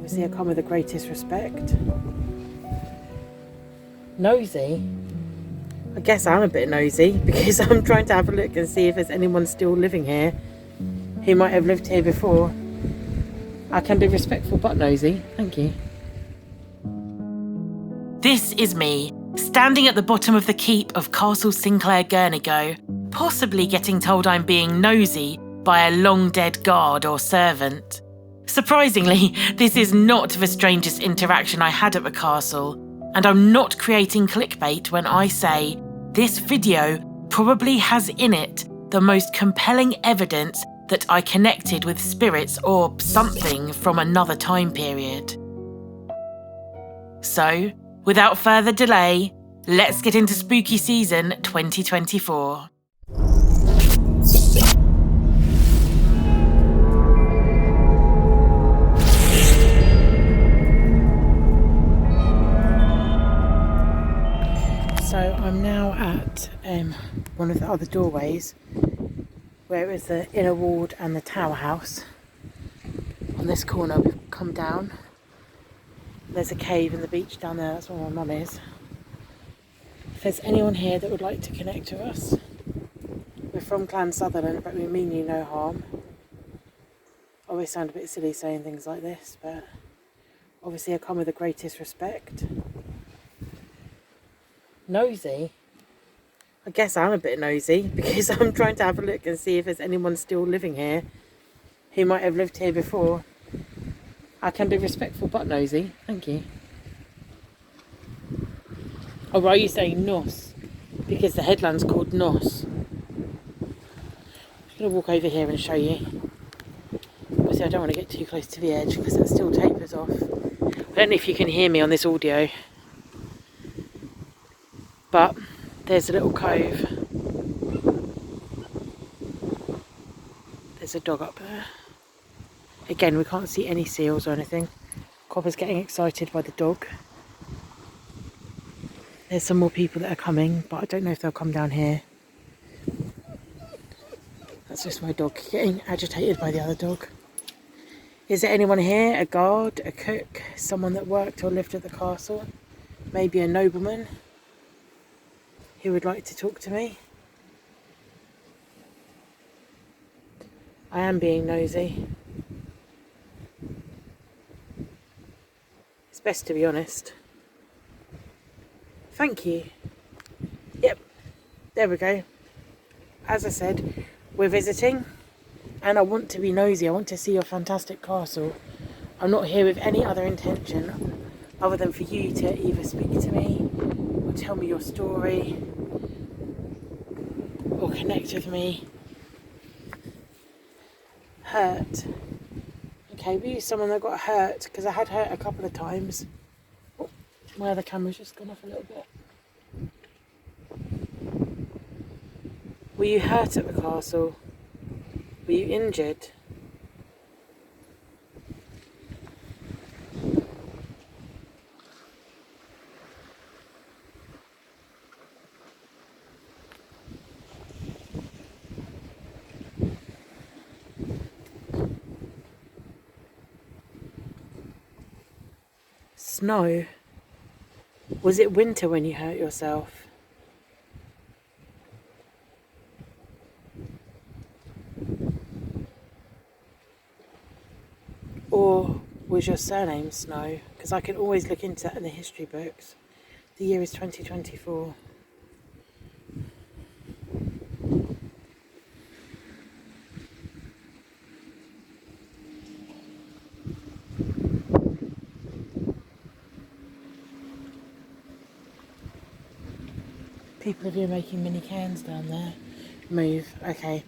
Obviously I come with the greatest respect. Nosy? I guess I'm a bit nosy because I'm trying to have a look and see if there's anyone still living here who might have lived here before. I can be respectful but nosy, thank you. This is me, standing at the bottom of the keep of Castle Sinclair Girnigoe, possibly getting told I'm being nosy by a long-dead guard or servant. Surprisingly, this is not the strangest interaction I had at the castle, and I'm not creating clickbait when I say this video probably has in it the most compelling evidence that I connected with spirits or something from another time period. So, without further delay, let's get into spooky season 2024. So I'm now at one of the other doorways where is the inner ward and the tower house. On this corner we've come down. There's a cave in the beach down there, that's where my mum is. If there's anyone here that would like to connect to us, we're from Clan Sutherland but we mean you no harm. I always sound a bit silly saying things like this, but obviously I come with the greatest respect. Nosy? I guess I'm a bit nosy because I'm trying to have a look and see if there's anyone still living here who might have lived here before. I can be respectful but nosy, thank you. Oh, why are you saying Nos? Because the headland's called Nos. I'm just going to walk over here and show you. Obviously I don't want to get too close to the edge because it still tapers off. I don't know if you can hear me on this audio, but there's a little cove. There's a dog up there. Again, we can't see any seals or anything. Copper's getting excited by the dog. There's some more people that are coming, but I don't know if they'll come down here. That's just my dog getting agitated by the other dog. Is there anyone here? A guard, a cook, someone that worked or lived at the castle? Maybe a nobleman who would like to talk to me? I am being nosy. It's best to be honest. Thank you. Yep, there we go. As I said, we're visiting and I want to be nosy. I want to see your fantastic castle. I'm not here with any other intention other than for you to either speak to me or tell me your story or connect with me. Hurt. Okay, we use someone that got hurt because I had hurt a couple of times. Oh, my other camera's just gone off a little bit. Were you hurt at the castle? Were you injured? Snow? Was it winter when you hurt yourself? Or was your surname Snow? Because I can always look into that in the history books. The year is 2024. People have been making mini cans down there. Move. Okay.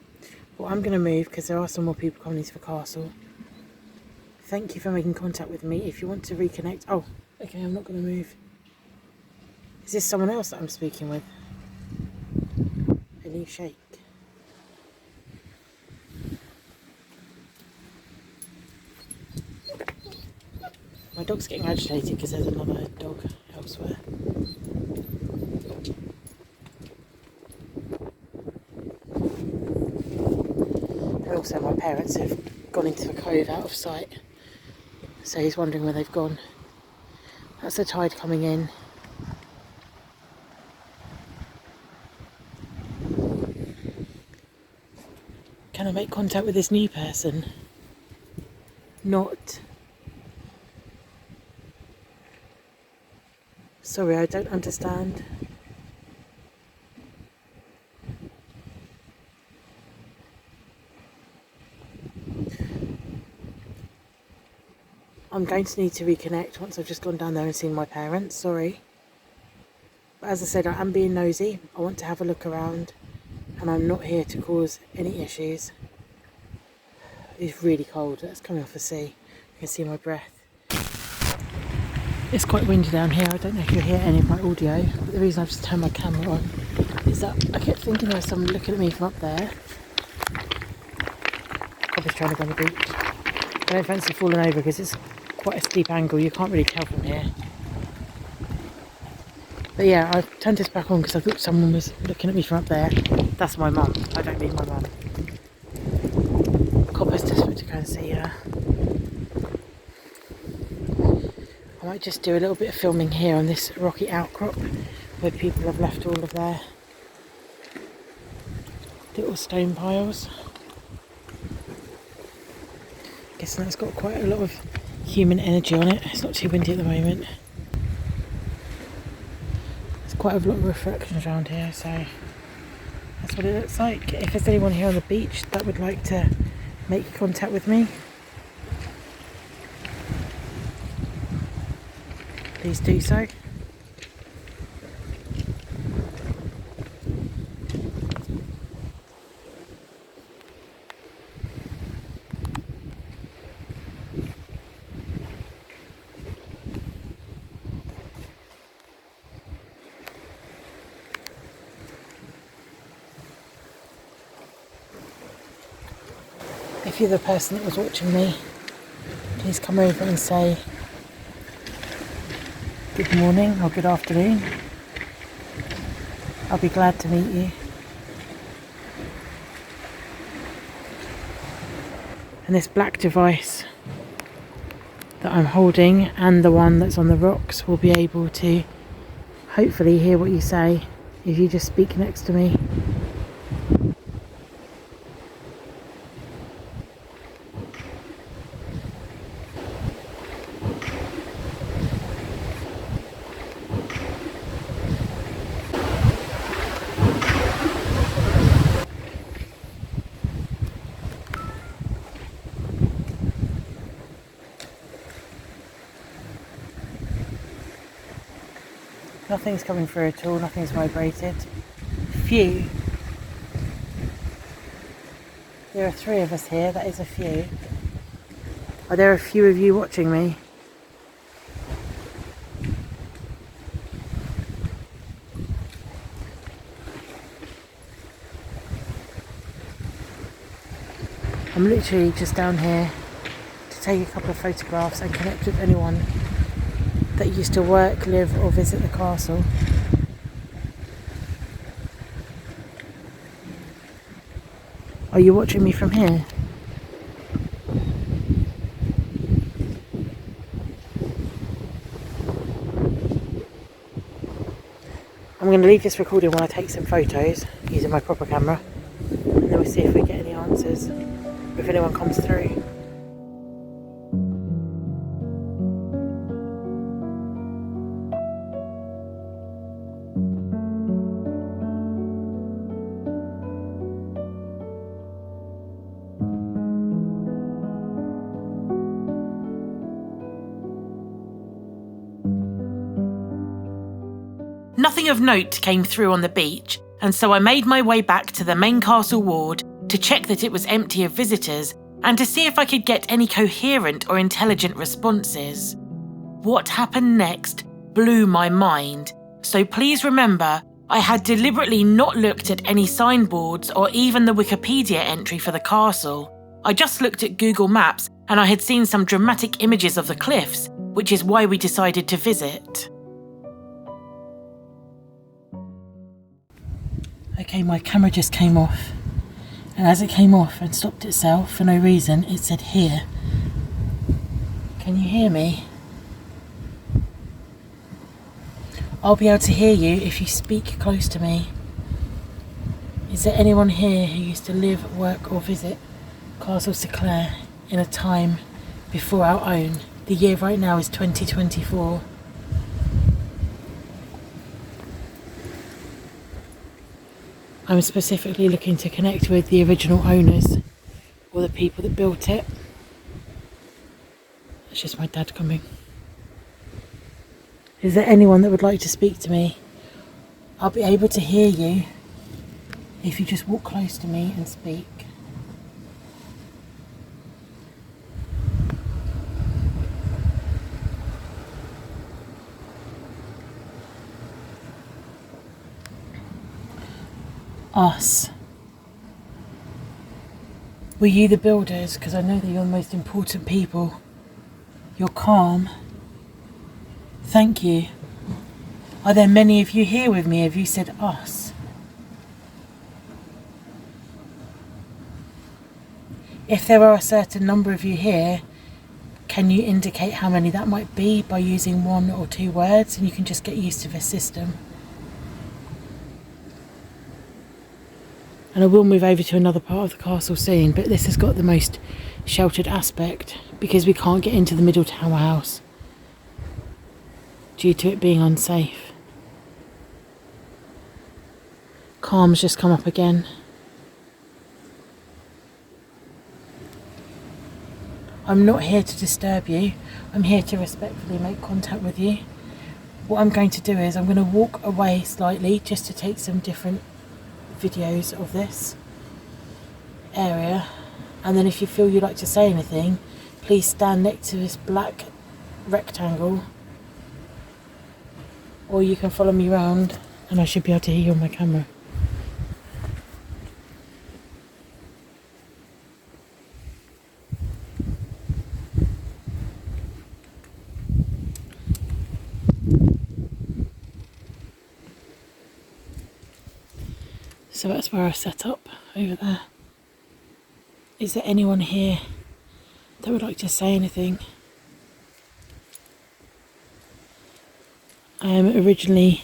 Well, I'm going to move because there are some more people coming into the castle. Thank you for making contact with me. If you want to reconnect... Oh, okay, I'm not going to move. Is this someone else that I'm speaking with? A new shake. My dog's getting agitated because there's another dog elsewhere. And also my parents have gone into the cove out of sight. So he's wondering where they've gone. That's the tide coming in. Can I make contact with this new person? Not. Sorry, I don't understand. I'm going to need to reconnect once I've just gone down there and seen my parents, sorry. But as I said, I am being nosy. I want to have a look around and I'm not here to cause any issues. It's really cold, that's coming off the sea. You can see my breath. It's quite windy down here. I don't know if you'll hear any of my audio, but the reason I've just turned my camera on is that I kept thinking there was someone looking at me from up there. Probably trying to go on the beach. I don't fancy falling over because it's quite a steep angle. You can't really tell from here. But yeah, I've turned this back on because I thought someone was looking at me from up there. That's my mum. I don't mean my mum. Copper's desperate to go and see her. I might just do a little bit of filming here on this rocky outcrop where people have left all of their little stone piles. Guessing that's got quite a lot of human energy on it. It's not too windy at the moment. There's quite a lot of reflections around here, so that's what it looks like. If there's anyone here on the beach that would like to make contact with me, please do so. If you're the person that was watching me, please come over and say good morning or good afternoon. I'll be glad to meet you. And this black device that I'm holding and the one that's on the rocks will be able to hopefully hear what you say if you just speak next to me. Nothing's coming through at all, nothing's vibrated. Few. There are 3 of us here, that is a few. Are there a few of you watching me? I'm literally just down here to take a couple of photographs and connect with anyone that used to work, live or visit the castle. Are you watching me from here? I'm going to leave this recording while I take some photos using my proper camera, and then we'll see if we get any answers, or if anyone comes through. Nothing of note came through on the beach, and so I made my way back to the main castle ward to check that it was empty of visitors and to see if I could get any coherent or intelligent responses. What happened next blew my mind, so please remember I had deliberately not looked at any signboards or even the Wikipedia entry for the castle. I just looked at Google Maps and I had seen some dramatic images of the cliffs, which is why we decided to visit. Okay, my camera just came off, and as it came off and stopped itself for no reason, it said here. Can you hear me? I'll be able to hear you if you speak close to me. Is there anyone here who used to live, work or visit Castle Sinclair in a time before our own? The year right now is 2024. I'm specifically looking to connect with the original owners or the people that built it. It's just my dad coming. Is there anyone that would like to speak to me? I'll be able to hear you if you just walk close to me and speak. Us. Were you the builders? Because I know that you're the most important people. You're calm. Thank you. Are there many of you here with me? Have you said us? If there are a certain number of you here, can you indicate how many that might be by using 1 or 2 words, and you can just get used to this system? And I will move over to another part of the castle soon, but this has got the most sheltered aspect because we can't get into the middle tower house due to it being unsafe. Calm's just come up again. I'm not here to disturb you. I'm here to respectfully make contact with you. What I'm going to do is I'm going to walk away slightly just to take some different videos of this area, and then if you feel you'd like to say anything, please stand next to this black rectangle, or you can follow me around and I should be able to hear you on my camera. So that's where I set up, over there. Is there anyone here that would like to say anything? I am originally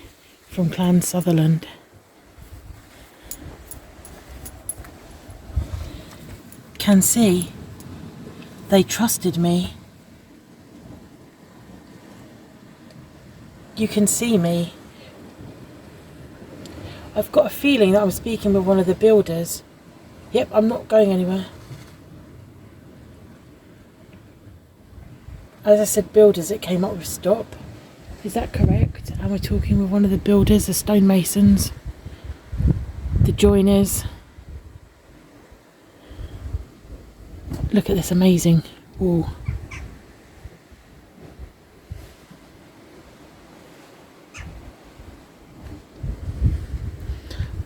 from Clan Sutherland. Can see, they trusted me. You can see me. I've got a feeling that I'm speaking with one of the builders. Yep, I'm not going anywhere. As I said builders, it came up with stop. Is that correct? Am I talking with one of the builders, the stonemasons, the joiners? Look at this amazing wall.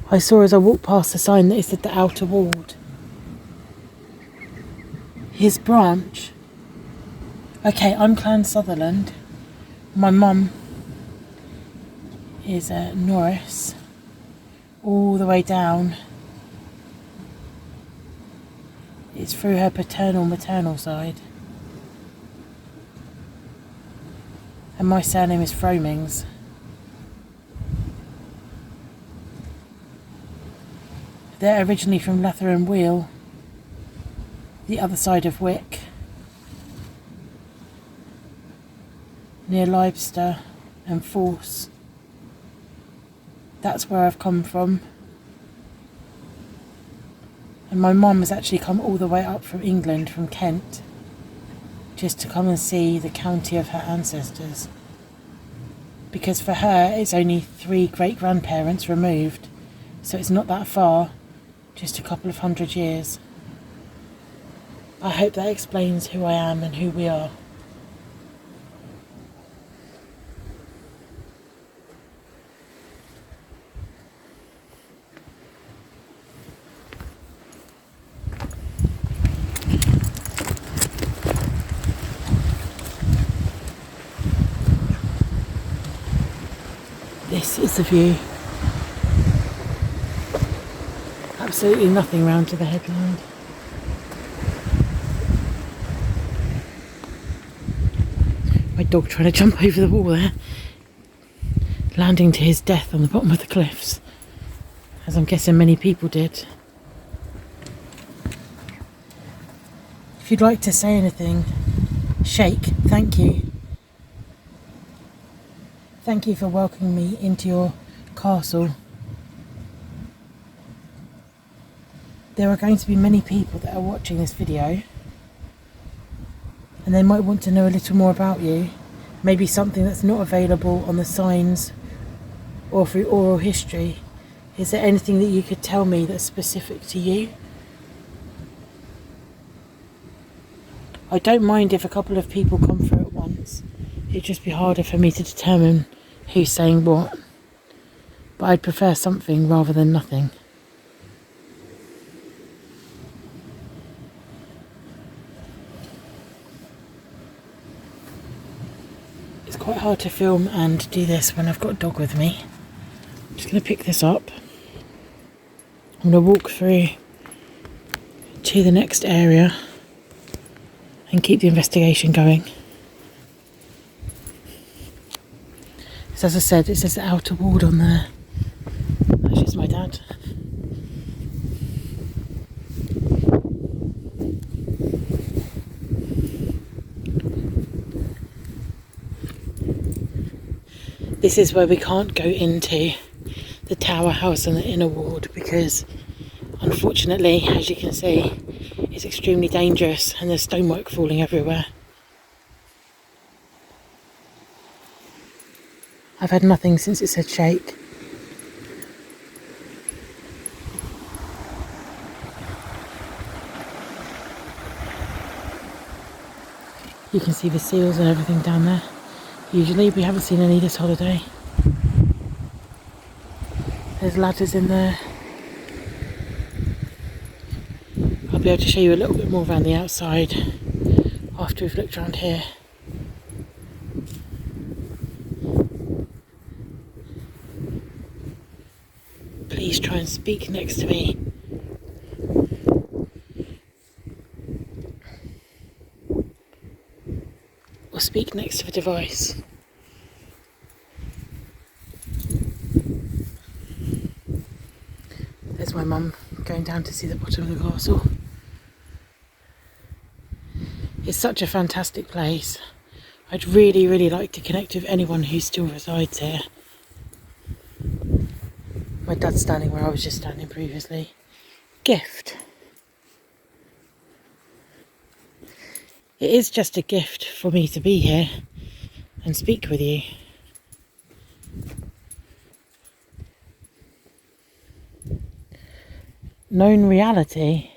I saw as I walked past the sign that it said the outer ward. His branch. Okay, I'm Clan Sutherland. My mum is Norris. All the way down. It's through her maternal side. And my surname is Fromings. They're originally from Lather and Wheel, the other side of Wick, near Leicester and Force. That's where I've come from. And my mum has actually come all the way up from England, from Kent, just to come and see the county of her ancestors. Because for her, it's only 3 great-grandparents removed, so it's not that far. Just a couple of 100 years. I hope that explains who I am and who we are. This is the view. Absolutely nothing round to the headland. My dog trying to jump over the wall there, landing to his death on the bottom of the cliffs, as I'm guessing many people did. If you'd like to say anything, Shake, thank you. Thank you for welcoming me into your castle. There are going to be many people that are watching this video, and they might want to know a little more about you. Maybe something that's not available on the signs or through oral history. Is there anything that you could tell me that's specific to you? I don't mind if a couple of people come through at once. It'd just be harder for me to determine who's saying what. But I'd prefer something rather than nothing. It's quite hard to film and do this when I've got a dog with me. I'm just going to pick this up. I'm going to walk through to the next area and keep the investigation going. So as I said, it says the outer ward on there. That's just my dad. This is where we can't go into the tower house and the inner ward because unfortunately, as you can see, it's extremely dangerous and there's stonework falling everywhere. I've had nothing since it said shake. You can see the seals and everything down there. Usually we haven't seen any this holiday. There's ladders in there. I'll be able to show you a little bit more around the outside after we've looked around here. Please try and speak next to me. Or speak next to the device. There's my mum going down to see the bottom of the castle. It's such a fantastic place. I'd really like to connect with anyone who still resides here. My dad's standing where I was just standing previously. Gift. It is just a gift for me to be here and speak with you. Known reality.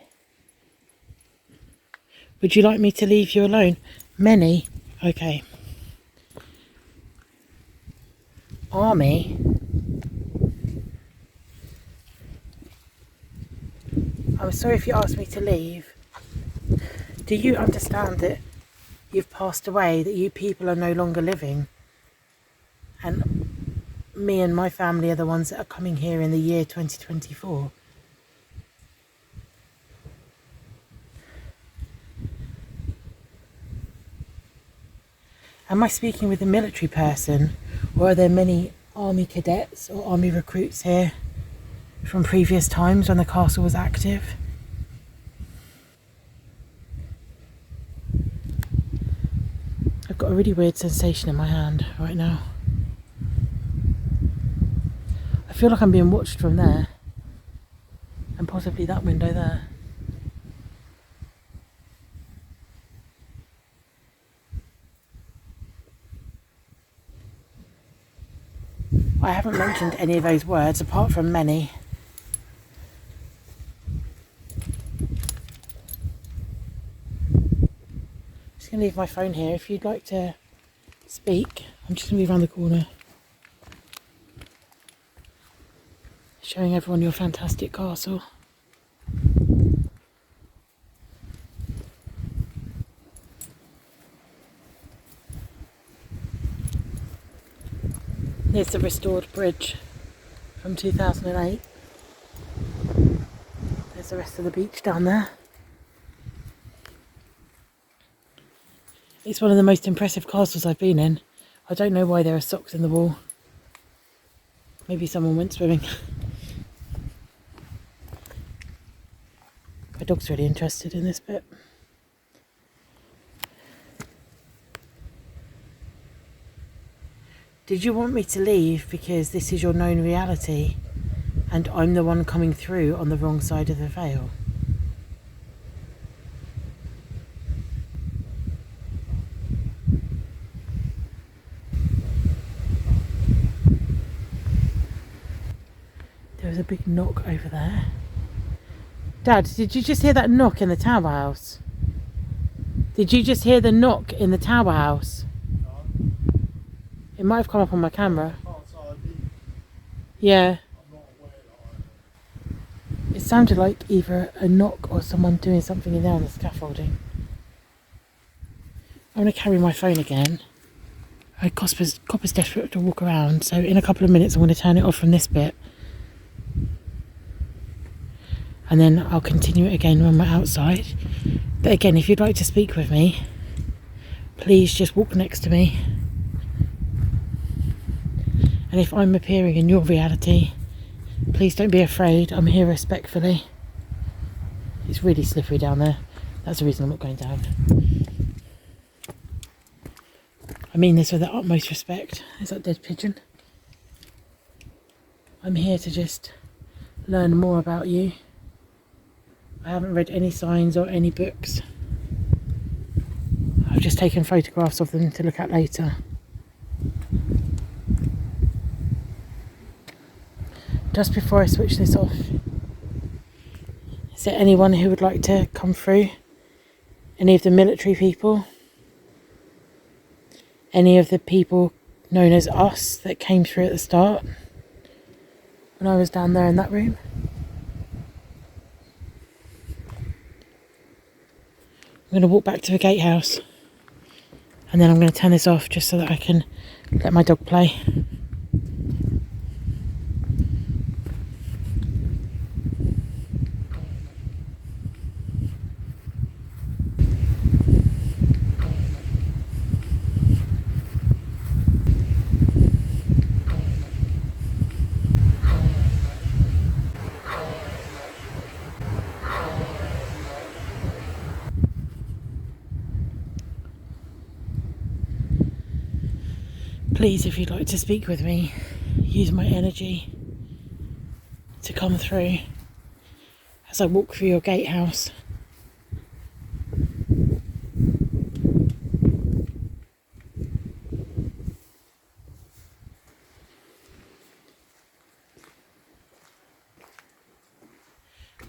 Would you like me to leave you alone? Many? Okay. Army? I'm sorry if you asked me to leave. Do you understand that you've passed away, that you people are no longer living? And me and my family are the ones that are coming here in the year 2024. Am I speaking with a military person, or are there many army cadets or army recruits here from previous times when the castle was active? I've got a really weird sensation in my hand right now. I feel like I'm being watched from there, and possibly that window there. I haven't mentioned any of those words apart from many. Just going to leave my phone here. If you'd like to speak, I'm just going to be around the corner. Showing everyone your fantastic castle. There's the restored bridge from 2008. There's the rest of the beach down there. It's one of the most impressive castles I've been in. I don't know why there are socks in the wall. Maybe someone went swimming. My dog's really interested in this bit. Did you want me to leave because this is your known reality and I'm the one coming through on the wrong side of the veil? There was a big knock over there. Dad, did you just hear that knock in the tower house? Did you just hear the knock in the tower house? It might have come up on my camera. Yeah. It sounded like either a knock or someone doing something in there on the scaffolding. I'm going to carry my phone again. Copper's desperate to walk around, so in a couple of minutes I'm going to turn it off from this bit. And then I'll continue it again when we're outside. But again, if you'd like to speak with me, please just walk next to me. And if I'm appearing in your reality, please don't be afraid. I'm here respectfully. It's really slippery down there. That's the reason I'm not going down. I mean this with the utmost respect. Is that dead pigeon? I'm here to just learn more about you. I haven't read any signs or any books. I've just taken photographs of them to look at later. Just before I switch this off, is there anyone who would like to come through? Any of the military people? Any of the people known as us that came through at the start when I was down there in that room? I'm going to walk back to the gatehouse and then I'm going to turn this off just so that I can let my dog play. Please, if you'd like to speak with me, use my energy to come through as I walk through your gatehouse.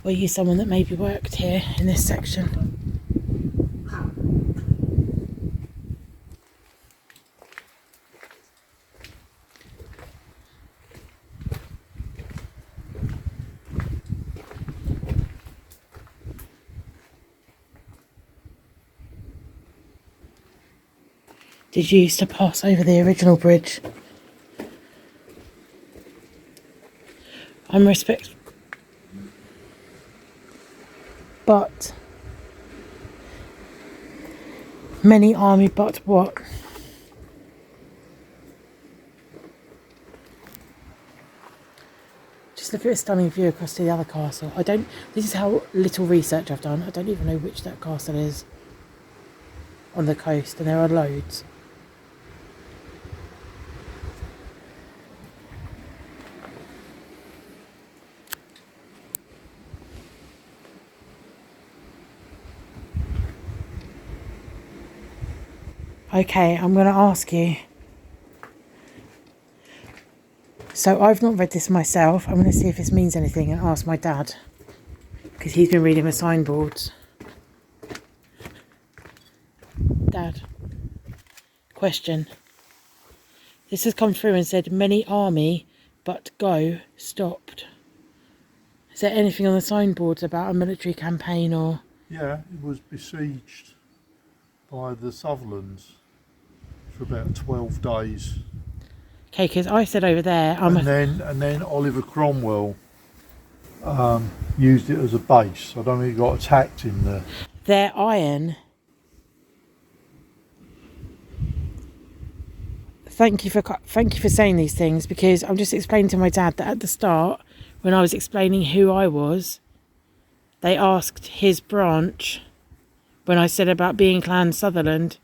Or use someone that maybe worked here in this section. Did you used to pass over the original bridge? I'm respect, but many army, but what? Just look at a stunning view across to the other castle. This is how little research I've done. I don't even know which that castle is on the coast, and there are loads. Okay, I'm going to ask you. So I've not read this myself. I'm going to see if this means anything and ask my dad, because he's been reading the signboards. Dad, question. This has come through and said many army, but go stopped. Is there anything on the signboards about a military campaign or? Yeah, it was besieged by the Sutherlands for about 12 days. Okay, because I said over there, and then Oliver Cromwell used it as a base. I don't think he got attacked in there. Their iron thank you for saying these things, because I'm just explaining to my dad that at the start, when I was explaining who I was, they asked his branch when I said about being Clan Sutherland.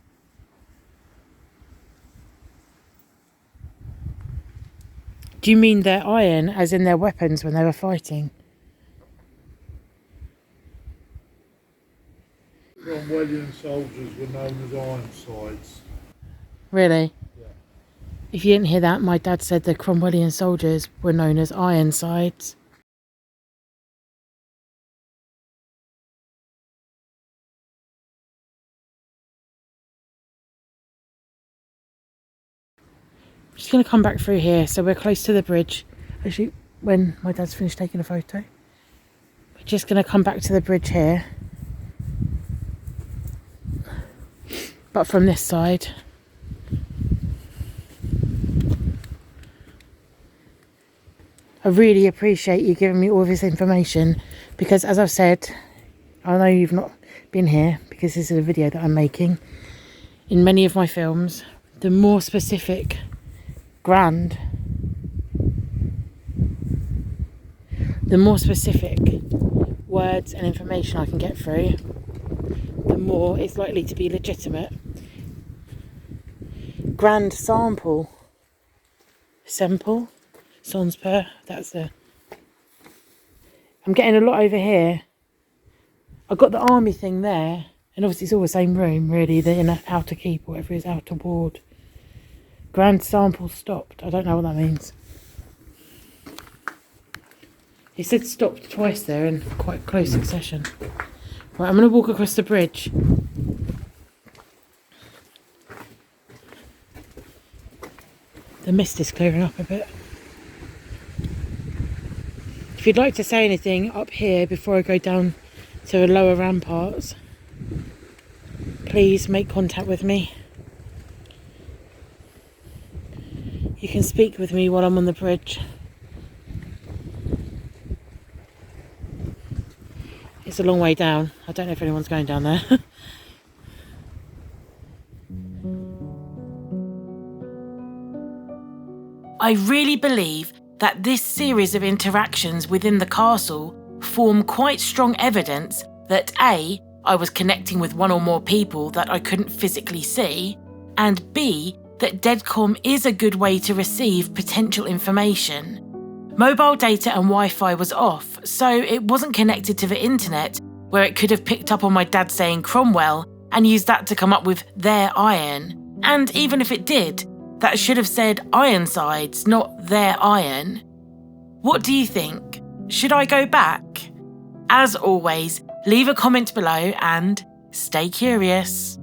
Do you mean their iron, as in their weapons when they were fighting? Cromwellian soldiers were known as Ironsides. Really? Yeah. If you didn't hear that, my dad said the Cromwellian soldiers were known as Ironsides. I'm just going to come back through here, so we're close to the bridge. Actually, when my dad's finished taking a photo, we're just going to come back to the bridge here, but from this side. I really appreciate you giving me all of this information, because as I've said, I know you've not been here because this is a video that I'm making. In many of my films, the more specific the more specific words and information I can get through, the more it's likely to be legitimate. Grand sample. Sans per. That's the... I'm getting a lot over here. I've got the army thing there, and obviously it's all the same room, really. The inner outer keep, or whatever it is, outer ward. Grand sample stopped. I don't know what that means. He said stopped twice there in quite close succession. Right, I'm going to walk across the bridge. The mist is clearing up a bit. If you'd like to say anything up here before I go down to the lower ramparts, please make contact with me. You can speak with me while I'm on the bridge. It's a long way down. I don't know if anyone's going down there. I really believe that this series of interactions within the castle form quite strong evidence that A, I was connecting with one or more people that I couldn't physically see, and B, that Deadcom is a good way to receive potential information. Mobile data and Wi-Fi was off, so it wasn't connected to the internet, where it could have picked up on my dad saying Cromwell and used that to come up with their iron. And even if it did, that should have said Ironsides, not their iron. What do you think? Should I go back? As always, leave a comment below and stay curious.